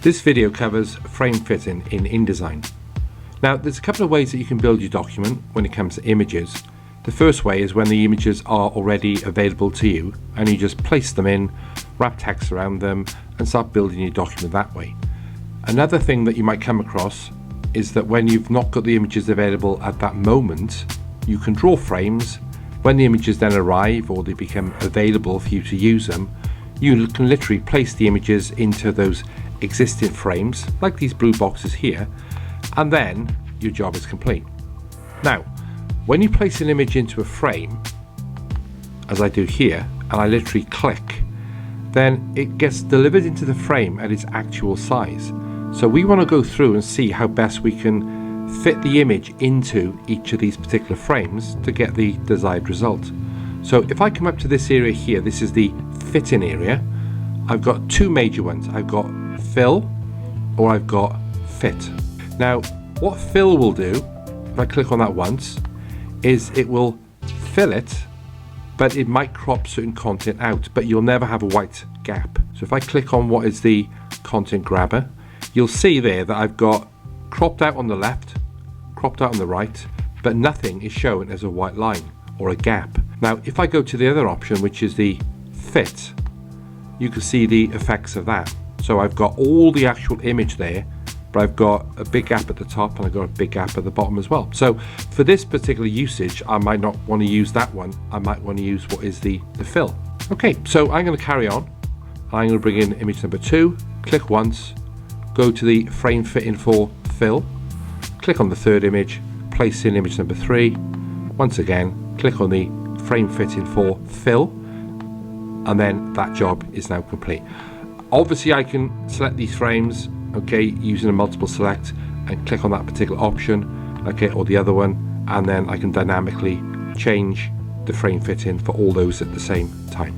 This video covers frame fitting in InDesign. Now there's a couple of ways that you can build your document when it comes to images. The first way is when the images are already available to you and you just place them in, wrap text around them and start building your document that way. Another thing that you might come across is that when you've not got the images available at that moment, you can draw frames. When the images then arrive or they become available for you to use them, you can literally place the images into those existing frames, like these blue boxes here, and then your job is complete. Now, when you place an image into a frame, as I do here, and I literally click, then it gets delivered into the frame at its actual size. So we want to go through and see how best we can fit the image into each of these particular frames to get the desired result. So if I come up to this area here, this is the fitting area. I've got two major ones. I've got fill or I've got fit. Now what fill will do, if I click on that once, is it will fill it, but it might crop certain content out, but you'll never have a white gap. So if I click on what is the content grabber, you'll see there that I've got cropped out on the left, cropped out on the right, but nothing is shown as a white line or a gap. Now if I go to the other option, which is the fit, you can see the effects of that. So I've got all the actual image there, but I've got a big gap at the top and I've got a big gap at the bottom as well. So for this particular usage, I might not want to use that one. I might want to use what is the fill. Okay, so I'm going to carry on. I'm going to bring in image number 2, click once, go to the frame fitting for fill, click on the third image, place in image number 3, once again, click on the frame fitting for fill, and then that job is now complete. Obviously I can select these frames, okay, using a multiple select and click on that particular option, okay, or the other one, and then I can dynamically change the frame fitting for all those at the same time.